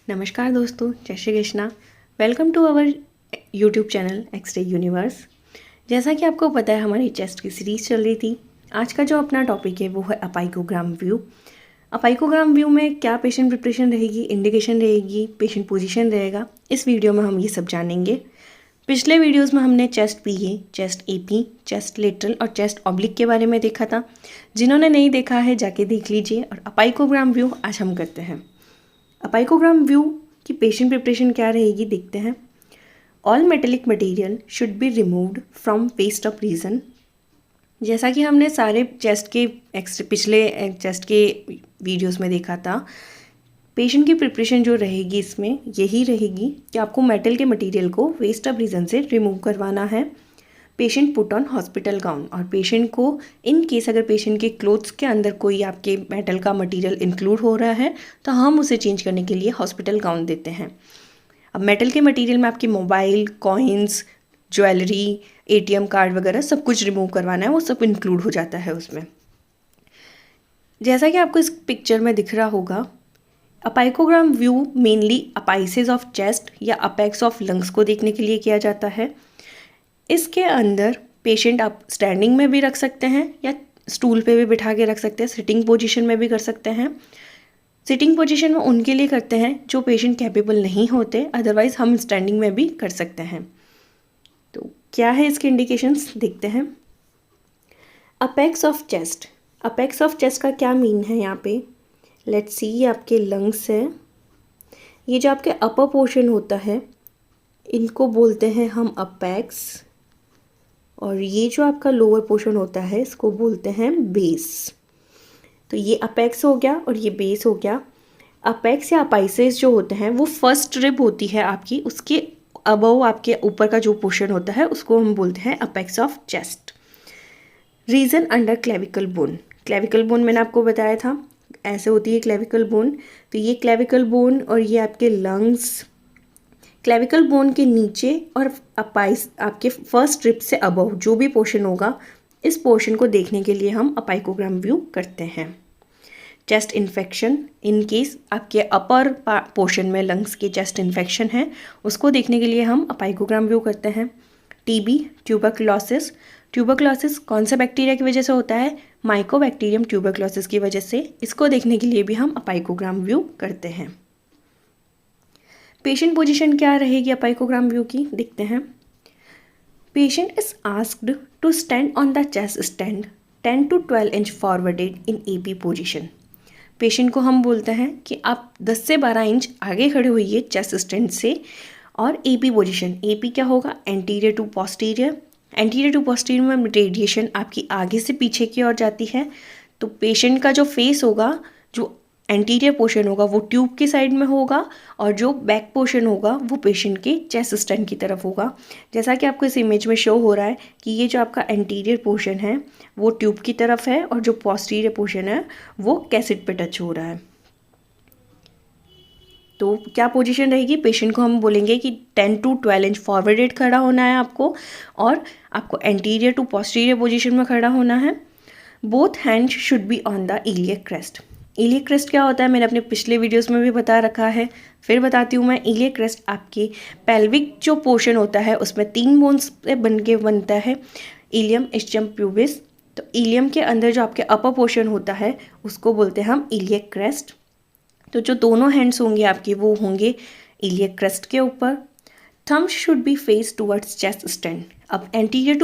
नमस्कार दोस्तों, जय Shri Krishna. Welcome to our YouTube channel X-ray universe. जैसा कि आपको पता है, हमारी चेस्ट की सीरीज़ चल रही थी। आज का जो अपना टॉपिक है वो है अपाइकोग्राम व्यू। अपाइकोग्राम व्यू में क्या पेशेंट प्रिपरेशन रहेगी, इंडिकेशन रहेगी, पेशेंट पोजीशन रहेगा, इस वीडियो में हम ये सब जानेंगे। पिछले वीडियोस में हमने चेस्ट पीए, चेस्ट एपी, चेस्ट लेटरल और चेस्ट ऑब्लिक के बारे में देखा था। जिन्होंने नहीं देखा है जाके देख लीजिए। और अपाइकोग्राम व्यू आज हम करते हैं। अपाइकोग्राम व्यू की पेशेंट प्रिपरेशन क्या रहेगी देखते हैं। All metallic material should be removed from waist of region. जैसा कि हमने सारे चेस्ट के पिछले चेस्ट के वीडियोस में देखा था, पेशेंट की प्रिपरेशन जो रहेगी इसमें यही रहेगी कि आपको मेटल के मटेरियल को वेस्ट ऑफ रीजन से रिमूव करवाना है। Patient put on hospital gown, और पेशेंट को इन केस अगर पेशेंट के क्लोथ्स के अंदर कोई आपके मेटल का मटेरियल इंक्लूड हो रहा है तो हम उसे चेंज करने के लिए हॉस्पिटल गाउन देते हैं। अब मेटल के मटेरियल में आपकी mobile, coins, jewellery, ATM card वगैरह सब कुछ रिमूव करवाना है, वो सब इंक्लूड हो जाता है उसमें। जैसा कि आपको इस पिक्चर में दिख रहा होगा, अपाइकोग्राम व्यू मेनली अपाइसेस ऑफ चेस्ट या अपेक्स ऑफ लंग्स को देखने के लिए किया जाता है। इसके अंदर पेशेंट आप स्टैंडिंग में भी रख सकते हैं या स्टूल पे भी बिठा के रख सकते हैं, सिटिंग पोजीशन में भी कर सकते हैं। सिटिंग पोजीशन में उनके लिए करते हैं जो पेशेंट कैपेबल नहीं होते, अदरवाइज हम स्टैंडिंग में भी कर सकते हैं। तो क्या है इसके इंडिकेशंस देखते हैं। Apex of chest, apex of chest का क्या मीन है यहाँ पे। लेट्स सी, ये आपके लंग्स है। ये जो आपके अपर पोर्शन होता है इनको बोलते हैं हम अपेक्स, और ये जो आपका लोअर पोर्शन होता है इसको बोलते हैं बेस। तो ये अपेक्स हो गया और ये बेस हो गया। अपेक्स या अपाइसेस जो होते हैं वो फर्स्ट रिब होती है आपकी, उसके अबव आपके ऊपर का जो पोर्शन होता है उसको हम बोलते हैं apex of chest. Region under clavicle bone, clavicle bone मैंने आपको बताया था ऐसे होती है क्लेविकल बोन। तो ये क्लेविकल बोन और ये आपके लंग्स, क्लेविकल बोन के नीचे और अपाइस आपके फर्स्ट रिब से अबव जो भी पोर्शन होगा, इस पोर्शन को देखने के लिए हम अपाइकोग्राम व्यू करते हैं। चेस्ट इन्फेक्शन, इन केस आपके अपर पोर्शन में लंग्स के चेस्ट इन्फेक्शन है, उसको देखने के लिए हम अपाइकोग्राम व्यू करते हैं। टीबी, ट्यूबरक्लोसिस, ट्यूबरक्लोसिस कौन से बैक्टीरिया की वजह से होता है, माइकोबैक्टीरियम ट्यूबरक्लोसिस की वजह से, इसको देखने के लिए भी हम अपाइकोग्राम व्यू करते हैं। पेशेंट पोजीशन क्या रहेगी अपाइकोग्राम व्यू की देखते हैं। Patient is asked to stand on the chest stand 10 to 12 inch forwarded in AP position. Patient को हम बोलते हैं कि आप 10 से 12 इंच आगे खड़े होइए चेस्ट स्टैंड से, और एपी पोजीशन, एपी क्या होगा, anterior to posterior. Anterior to posterior में रेडिएशन आपकी आगे से पीछे की ओर जाती है, तो पेशेंट का जो फेस होगा, जो एंटीरियर पोर्शन होगा वो ट्यूब की साइड में होगा, और जो बैक पोर्शन होगा वो पेशेंट के चेस्ट स्टैंड की तरफ होगा। जैसा कि आपको इस इमेज में शो हो रहा है कि ये जो आपका एंटीरियर पोर्शन है वो ट्यूब की तरफ है, और जो पोस्टीरियर पोर्शन है वो कैसेट पे टच हो रहा है। तो क्या पोजीशन रहेगी, पेशेंट को हम बोलेंगे कि 10 to 12 इंच फॉरवर्डेड खड़ा होना है आपको, और आपको एंटीरियर टू पोस्टीरियर पोजीशन में खड़ा होना है। Both hands should be on the iliac crest. Iliac crest क्या होता है मैंने अपने पिछले वीडियोस में भी बता रखा है, फिर बताती हूँ मैं। इलियक क्रेस्ट आपके पेल्विक जो पोर्शन होता है उसमें 3 बोन्स से बनता है, इलियम, इस्चियम, प्यूबिस। तो इलियम के अंदर जो आपके अपर पोर्शन होता है उसको बोलते हैं हम इलियक क्रेस्ट। तो जो दोनों हैंड्स होंगे आपके वो होंगे इलियक क्रेस्ट के ऊपर। Thumbs should be face towards chest stand. अब एंटीरियर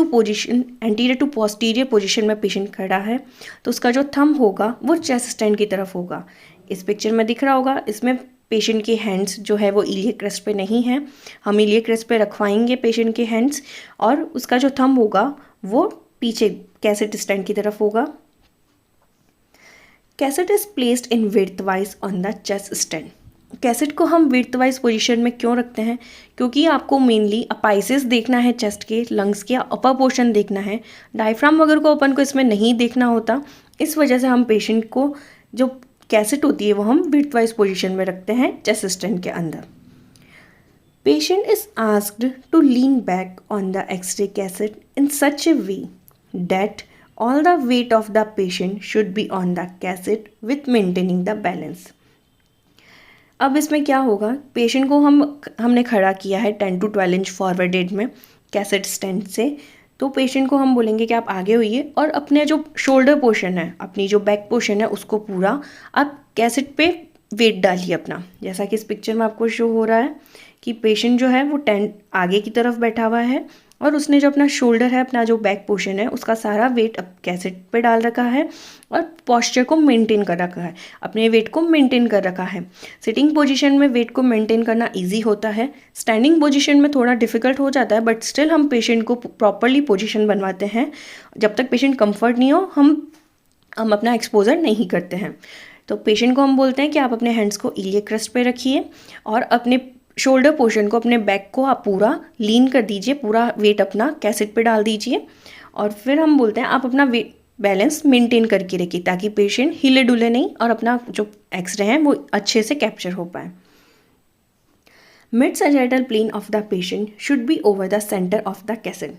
टू पोस्टीरियर पोजीशन में पेशेंट खड़ा है तो उसका जो थंब होगा वो चेस्ट स्टैंड की तरफ होगा। इस पिक्चर में दिख रहा होगा, इसमें पेशेंट के हैंड्स जो है वो इलियक क्रेस्ट पे नहीं है। हम इलियक क्रेस्ट पे रखवाएंगे पेशेंट के हैंड्स, और उसका जो थंब होगा वो पीछे कैसेट स्टैंड की तरफ होगा। Cassette is placed in width wise on the chest stand. Cassette को हम विड्थ वाइज पोजीशन में क्यों रखते हैं, क्योंकि आपको मेनली अपाइसेस देखना है चेस्ट के, लंग्स के अपर पोर्शन देखना है। डायफ्राम वगैरह को अपन को इसमें नहीं देखना होता, इस वजह से हम पेशेंट को जो कैसेट होती है वो हम विड्थ वाइज पोजीशन में रखते हैं चेस्ट स्टैंड के अंदर। Patient is asked to lean back on the X-ray cassette in such a way that all the weight of the patient should be on the cassette with maintaining the balance। अब इसमें क्या होगा, patient को हमने खड़ा किया है 10 to 12 inch forwarded में कैसेट स्टैंड से। तो पेशेंट को हम बोलेंगे कि आप आगे होइए और अपने जो शोल्डर पोर्शन है, अपनी जो बैक पोर्शन है, उसको पूरा आप कैसेट पे वेट डालिए अपना। जैसा कि इस पिक्चर में आपको शो हो रहा है कि पेशेंट जो है वो टेंट आगे की तरफ बैठा हुआ है और उसने जो अपना शोल्डर है, अपना जो बैक पोर्शन है, उसका सारा वेट अब कैसेट पे डाल रखा है और पोस्चर को मेंटेन कर रखा है, अपने वेट को मेंटेन कर रखा है। सिटिंग पोजीशन में वेट को मेंटेन करना इजी होता है, स्टैंडिंग पोजीशन में थोड़ा डिफिकल्ट हो जाता है, बट स्टिल हम पेशेंट को प्रॉपरली पोजीशन बनवाते हैं। जब तक पेशेंट कंफर्ट नहीं हो हम अपना एक्सपोजर नहीं करते हैं। तो पेशेंट को हम बोलते हैं कि आप अपने हैंड्स को इलियक क्रस्ट पे रखिए और अपने शोल्डर पोर्शन को, अपने बैक को आप पूरा लीन कर दीजिए, पूरा वेट अपना कैसेट पे डाल दीजिए और फिर हम बोलते हैं आप अपना वेट बैलेंस मेंटेन करके रखिए ताकि पेशेंट हिले डुले नहीं और अपना जो एक्सरे है वो अच्छे से कैप्चर हो पाए। Mid sagittal plane of the patient should be over the centre of the cassette.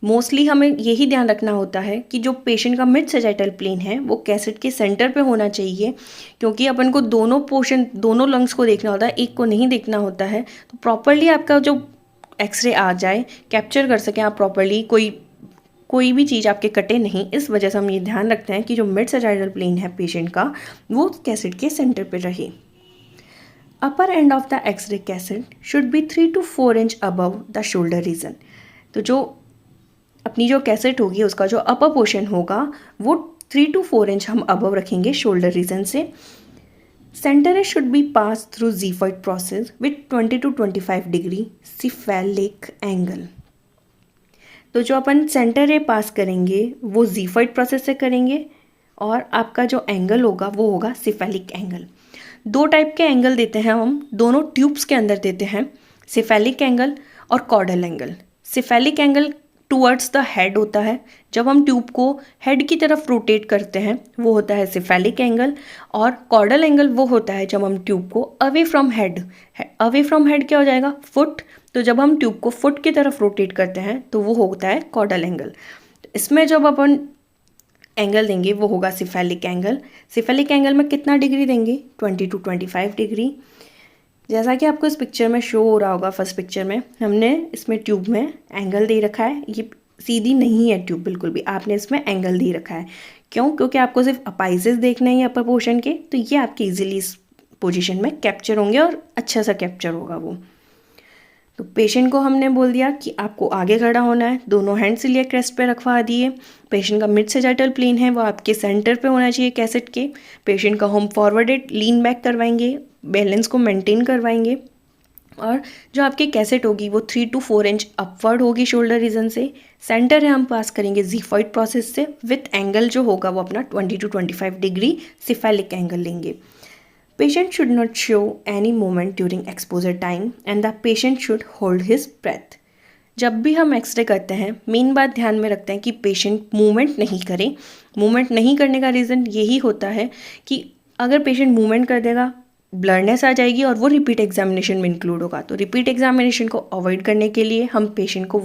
Mostly हमें यही ध्यान रखना होता है कि जो पेशेंट का मिड सैजिटल प्लेन है वो कैसेट के सेंटर पे होना चाहिए, क्योंकि अपन को दोनों पोर्शन, दोनों लंग्स को देखना होता है, एक को नहीं देखना होता है। तो प्रॉपरली आपका जो एक्सरे आ जाए, कैप्चर कर सकें आप प्रॉपरली, कोई भी चीज़ आपके कटे नहीं। इस वजह से हम ये ध्यान रखते हैं कि जो मिड सैजिटल प्लेन है पेशेंट का वो कैसेट के सेंटर पर रहे। Upper end of the X-ray cassette should be 3 to 4 inch above the shoulder region. तो जो अपनी जो कैसेट होगी उसका जो अपर पोर्शन होगा वो 3 to 4 इंच हम अबव रखेंगे शोल्डर रीजन से। Centre should be pass through xiphoid process with 20 to 25 degree cephalic angle. तो जो अपन सेंटर रे पास करेंगे वो ज़ीफर्ड प्रोसेस से करेंगे और आपका जो एंगल होगा वो होगा सिफेलिक एंगल। दो टाइप के एंगल देते हैं हम, दोनों ट्यूब्स के अंदर देते हैं, सिफेलिक एंगल और caudal angle. Cephalic angle towards the head होता है, जब हम ट्यूब को हेड की तरफ रोटेट करते हैं वो होता है सिफेलिक एंगल, और कॉर्डल एंगल वो होता है जब हम ट्यूब को away from head, away from head क्या हो जाएगा, फुट, तो जब हम ट्यूब को फुट की तरफ रोटेट करते हैं तो वो होता है कॉर्डल एंगल। इसमें जब अपन एंगल देंगे वो होगा सिफेलिक एंगल। सिफेलिक एंगल में कितना डिग्री देंगे, 20 to 25 डिग्री। जैसा कि आपको इस पिक्चर में शो हो रहा होगा, फर्स्ट पिक्चर में हमने इसमें ट्यूब में एंगल दे रखा है, ये सीधी नहीं है ट्यूब बिल्कुल भी, आपने इसमें एंगल दे रखा है। क्यों? क्योंकि आपको सिर्फ अपाइसेस देखने ही अपर पोर्शन के, तो ये आपके इजीली इस पोजीशन में कैप्चर होंगे और अच्छा सा कैप्चर होगा वो। तो पेशेंट को हमने बोल दिया कि आपको आगे खड़ा होना है, दोनों हैंड्स इलियक क्रेस्ट पे रखवा दिए। पेशेंट का मिड सैजिटल प्लेन है वो आपके सेंटर पे होना चाहिए कैसेट के। पेशेंट का हम फॉरवर्डेड लीन बैक करवाएंगे, बैलेंस को मेंटेन करवाएंगे और जो आपकी कैसेट होगी वो 3 to 4 इंच अपवर्ड होगी शोल्डर रीजन से। सेंटर है हम पास करेंगे ज़ीफॉइड प्रोसेस से, विथ एंगल जो होगा वो अपना 20 to 25 डिग्री सिफेलिक एंगल लेंगे। Patient should not show any movement during exposure time and the patient should hold his breath. जब भी हम एक्सरे करते हैं मेन बात ध्यान में रखते हैं कि पेशेंट मूवमेंट नहीं करे। मूवमेंट नहीं करने का रीज़न यही होता है कि अगर पेशेंट मूवमेंट कर देगा ब्लरनेस आ जाएगी और वो रिपीट एग्जामिनेशन में इंक्लूड होगा। तो रिपीट एग्जामिनेशन को अवॉइड करने के लिए हम पेशेंट को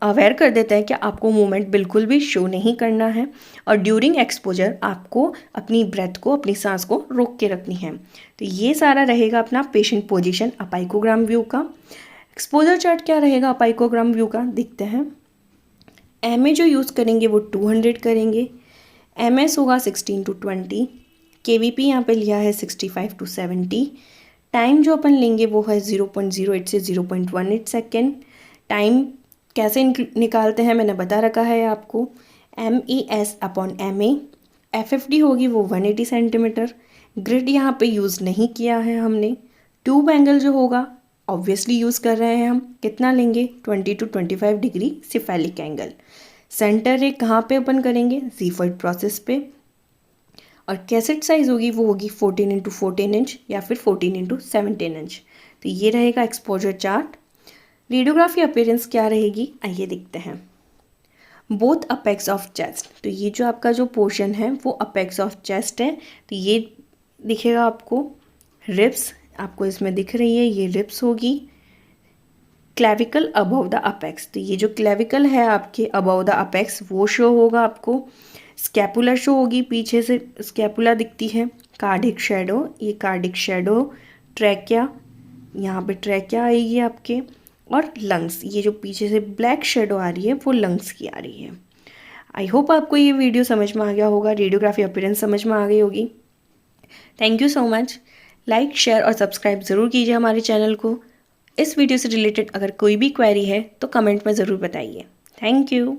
अवेयर कर देते हैं कि आपको मूवमेंट बिल्कुल भी शो नहीं करना है और ड्यूरिंग एक्सपोजर आपको अपनी ब्रेथ को, अपनी सांस को रोक के रखनी है। तो ये सारा रहेगा अपना पेशेंट पोजीशन अपाइकोग्राम व्यू का। एक्सपोजर चार्ट क्या रहेगा अपाइकोग्राम व्यू का, देखते हैं। एमए जो यूज़ करेंगे वो 200 करेंगे, एमएस होगा 16 to 20, केवीपी यहाँ पे लिया है 65 to 70। टाइम जो अपन लेंगे वो है 0.08 से 0.18 सेकेंड। टाइम कैसे निकालते हैं मैंने बता रखा है आपको, MES/MA। FFD होगी वो 180 सेंटीमीटर। ग्रिड यहाँ पे यूज़ नहीं किया है हमने। ट्यूब एंगल जो होगा ऑब्वियसली यूज़ कर रहे हैं हम, कितना लेंगे, 20 to 25 degree cephalic angle. Centre रे कहाँ पे ओपन करेंगे, ज़ीफर्ड प्रोसेस पे। और कैसेट साइज़ होगी वो होगी 14 into 14 इंच या फिर 14 into 17 इंच। तो ये रहेगा एक्सपोजर चार्ट। रेडियोग्राफी अपीयरेंस क्या रहेगी, आइए देखते हैं। बोथ अपेक्स ऑफ चेस्ट, तो ये जो आपका जो पोर्शन है वो अपेक्स ऑफ चेस्ट है, तो ये दिखेगा आपको। रिब्स आपको इसमें दिख रही है, ये रिब्स होगी। क्लेविकल अबव द अपेक्स, तो ये जो क्लेविकल है आपके अबव द अपेक्स वो शो होगा आपको। स्कैपुला शो होगी, पीछे से स्कैपुला दिखती है। कार्डिक शेडो, ये कार्डिक शेडो ट्रैकिया, यहाँ पे ट्रैकिया आएगी आपके, और लंग्स, ये जो पीछे से ब्लैक शेडो आ रही है वो लंग्स की आ रही है। आई होप आपको ये वीडियो समझ में आ गया होगा, रेडियोग्राफी अपीयरेंस समझ में आ गई होगी। Thank you so much. Like, share और सब्सक्राइब ज़रूर कीजिए हमारे चैनल को। इस वीडियो से रिलेटेड अगर कोई भी क्वेरी है तो कमेंट में ज़रूर बताइए। Thank you.